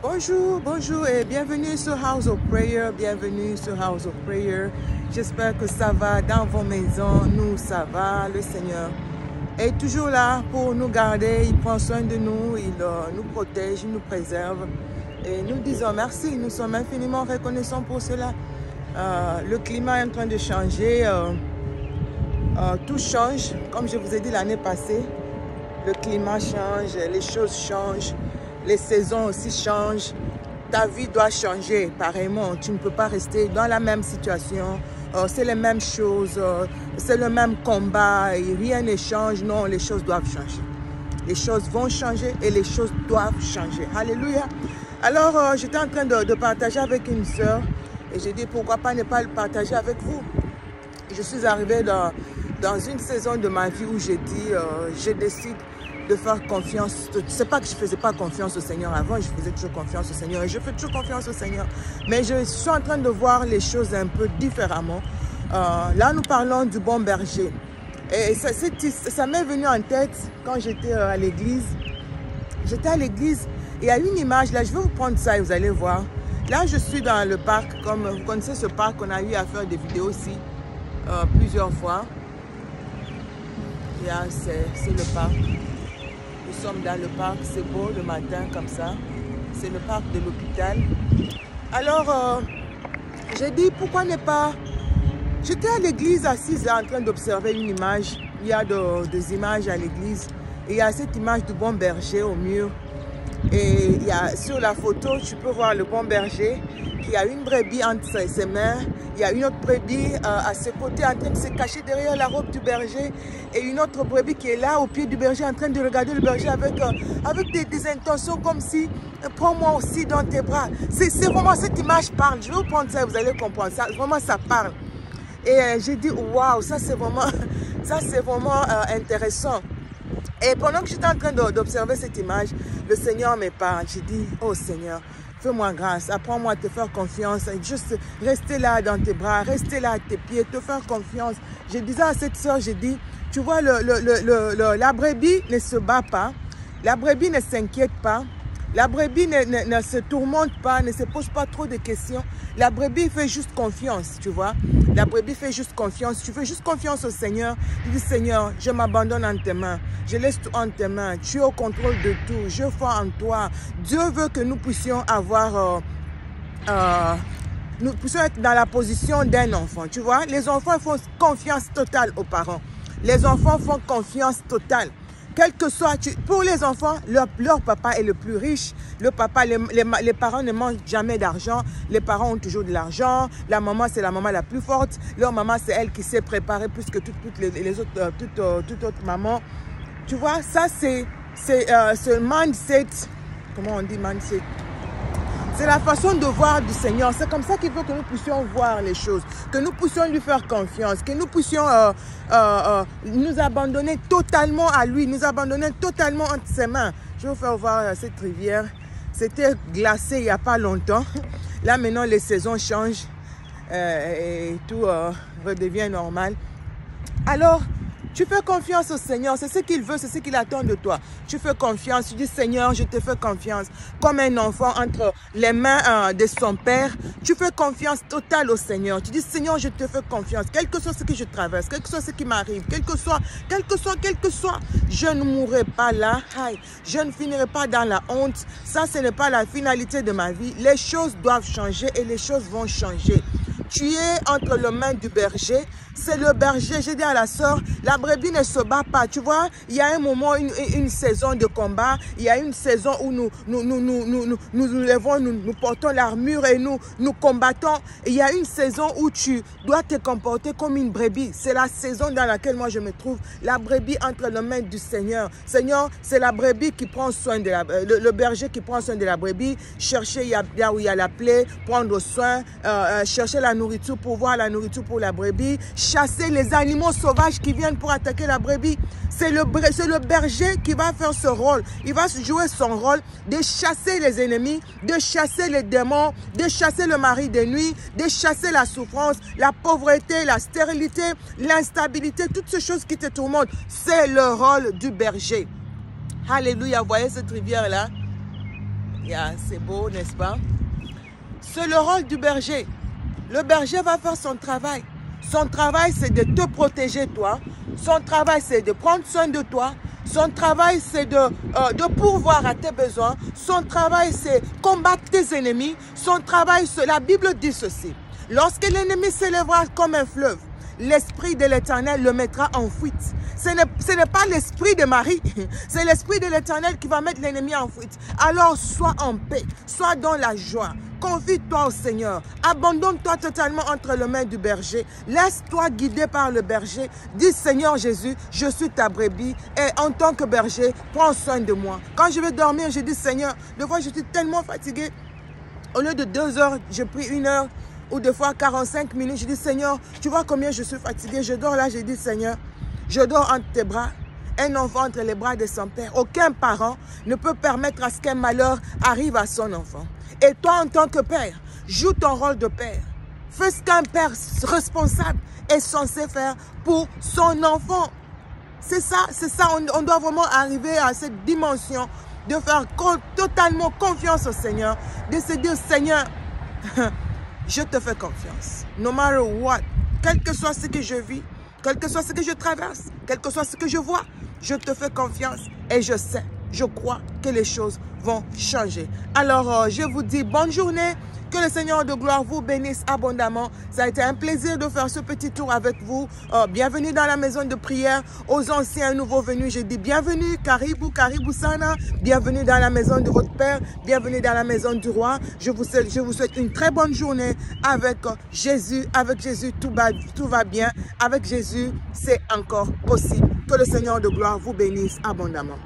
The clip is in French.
Bonjour, bonjour et bienvenue sur House of Prayer, bienvenue sur House of Prayer. J'espère que ça va dans vos maisons, nous ça va, le Seigneur est toujours là pour nous garder, il prend soin de nous, il nous protège, il nous préserve. Et nous disons merci, nous sommes infiniment reconnaissants pour cela. Le climat est en train de changer, tout change, comme je vous ai dit l'année passée. Le climat change, les choses changent. Les saisons aussi changent. Ta vie doit changer pareillement. Tu ne peux pas rester dans la même situation. C'est les mêmes choses. C'est le même combat. Et rien ne change. Non, les choses doivent changer. Les choses vont changer et les choses doivent changer. Alléluia. Alors, j'étais en train de partager avec une sœur. Et j'ai dit, pourquoi pas ne pas le partager avec vous. Je suis arrivée dans une saison de ma vie où j'ai dit, je décide de faire confiance. C'est pas que je ne faisais pas confiance au Seigneur avant, je faisais toujours confiance au Seigneur et je fais toujours confiance au Seigneur. Mais je suis en train de voir les choses un peu différemment. Là, nous parlons du bon berger. Et ça m'est venu en tête quand j'étais à l'église. J'étais à l'église et il y a une image, là, je vais vous prendre ça et vous allez voir. Là, je suis dans le parc, comme vous connaissez ce parc, on a eu à faire des vidéos aussi plusieurs fois. Là, c'est le parc. Nous sommes dans le parc, c'est beau le matin comme ça. C'est le parc de l'hôpital. Alors, j'ai dit, pourquoi ne pas... J'étais à l'église assise en train d'observer une image. Il y a des images à l'église. Et il y a cette image du bon berger au mur. Et il y a, sur la photo, tu peux voir le bon berger qui a une brebis entre ses mains. Il y a une autre brebis à ses côtés en train de se cacher derrière la robe du berger. Et une autre brebis qui est là au pied du berger en train de regarder le berger avec des intentions comme si prends-moi aussi dans tes bras. C'est vraiment cette image parle. Je vais vous prendre ça et vous allez comprendre ça. Vraiment ça parle. Et j'ai dit waouh, ça c'est vraiment intéressant. Et pendant que j'étais en train d'observer cette image, le Seigneur me parle. J'ai dit oh Seigneur, fais-moi grâce, apprends-moi à te faire confiance, juste rester là dans tes bras, rester là à tes pieds, te faire confiance. Je disais à cette soeur, j'ai dit, tu vois, la brebis ne se bat pas, la brebis ne s'inquiète pas, la brebis ne se tourmente pas, ne se pose pas trop de questions. La brebis fait juste confiance, tu vois. La brebis fait juste confiance. Tu fais juste confiance au Seigneur. Tu dis, Seigneur, je m'abandonne en tes mains. Je laisse tout en tes mains. Tu es au contrôle de tout. Je crois en toi. Dieu veut que nous puissions avoir... nous puissions être dans la position d'un enfant, tu vois. Les enfants font confiance totale aux parents. Les enfants font confiance totale. Quel que soit, pour les enfants, leur papa est le plus riche. Le papa, les parents ne mangent jamais d'argent. Les parents ont toujours de l'argent. La maman, c'est la maman la plus forte. Leur maman, c'est elle qui s'est préparée plus que toutes les autres, toute autre maman. Tu vois, ça, c'est ce mindset. Comment on dit mindset? C'est la façon de voir du Seigneur. C'est comme ça qu'il faut que nous puissions voir les choses. Que nous puissions lui faire confiance. Que nous puissions nous abandonner totalement à lui. Nous abandonner totalement entre ses mains. Je vais vous faire voir cette rivière. C'était glacé il n'y a pas longtemps. Là maintenant les saisons changent. Et tout redevient normal. Alors... tu fais confiance au Seigneur, c'est ce qu'il veut, c'est ce qu'il attend de toi. Tu fais confiance, tu dis Seigneur, je te fais confiance. Comme un enfant entre les mains de son père, tu fais confiance totale au Seigneur. Tu dis Seigneur, je te fais confiance. Quel que soit ce que je traverse, quel que soit ce qui m'arrive, quel que soit, je ne mourrai pas là. Je ne finirai pas dans la honte. Ça, ce n'est pas la finalité de ma vie. Les choses doivent changer et les choses vont changer. Tu es entre les mains du berger. C'est le berger. J'ai dit à la sœur, la brebis ne se bat pas. Tu vois, il y a un moment, une saison de combat. Il y a une saison où nous levons, nous portons l'armure et nous combattons. Et il y a une saison où tu dois te comporter comme une brebis. C'est la saison dans laquelle moi je me trouve. La brebis entre les mains du Seigneur. Seigneur, c'est la brebis qui prend soin de le berger qui prend soin de la brebis. Chercher là où il y a la plaie, prendre soin, chercher la nourriture pour voir la nourriture pour la brebis. Chasser les animaux sauvages qui viennent pour attaquer la brebis. C'est le berger qui va faire ce rôle. Il va jouer son rôle de chasser les ennemis, de chasser les démons, de chasser le mari de nuit, de chasser la souffrance, la pauvreté, la stérilité, l'instabilité, toutes ces choses qui te tourmentent. C'est le rôle du berger. Alléluia, voyez cette rivière-là. C'est beau, n'est-ce pas? C'est le rôle du berger. Le berger va faire son travail. Son travail, c'est de te protéger, toi. Son travail, c'est de prendre soin de toi. Son travail, c'est de pourvoir à tes besoins. Son travail, c'est combattre tes ennemis. Son travail, la Bible dit ceci. Lorsque l'ennemi s'élèvera comme un fleuve, l'Esprit de l'Éternel le mettra en fuite. Ce n'est pas l'Esprit de Marie, c'est l'Esprit de l'Éternel qui va mettre l'ennemi en fuite. Alors sois en paix, sois dans la joie. Confie-toi au Seigneur. Abandonne-toi totalement entre les mains du berger. Laisse-toi guider par le berger. Dis Seigneur Jésus, je suis ta brebis et en tant que berger, prends soin de moi. Quand je vais dormir, je dis Seigneur, des fois je suis tellement fatiguée. Au lieu de 2 heures, je prie 1 heure ou des fois 45 minutes. Je dis Seigneur, tu vois combien je suis fatiguée. Je dors là, je dis Seigneur, je dors entre tes bras. Un enfant entre les bras de son père. Aucun parent ne peut permettre à ce qu'un malheur arrive à son enfant. Et toi, en tant que père, joue ton rôle de père. Fais ce qu'un père responsable est censé faire pour son enfant. C'est ça. On doit vraiment arriver à cette dimension de faire totalement confiance au Seigneur. De se dire, Seigneur, je te fais confiance. No matter what, quel que soit ce que je vis, quel que soit ce que je traverse, quel que soit ce que je vois, je te fais confiance et je sais, je crois que les choses vont changer. Alors, je vous dis bonne journée, que le Seigneur de gloire vous bénisse abondamment. Ça a été un plaisir de faire ce petit tour avec vous. Bienvenue dans la maison de prière. Aux anciens et nouveaux venus, je dis bienvenue, Karibu, Karibu Sana. Bienvenue dans la maison de votre Père. Bienvenue dans la maison du Roi. Je vous souhaite une très bonne journée avec Jésus. Avec Jésus, tout va bien. Avec Jésus, c'est encore possible. Que le Seigneur de gloire vous bénisse abondamment.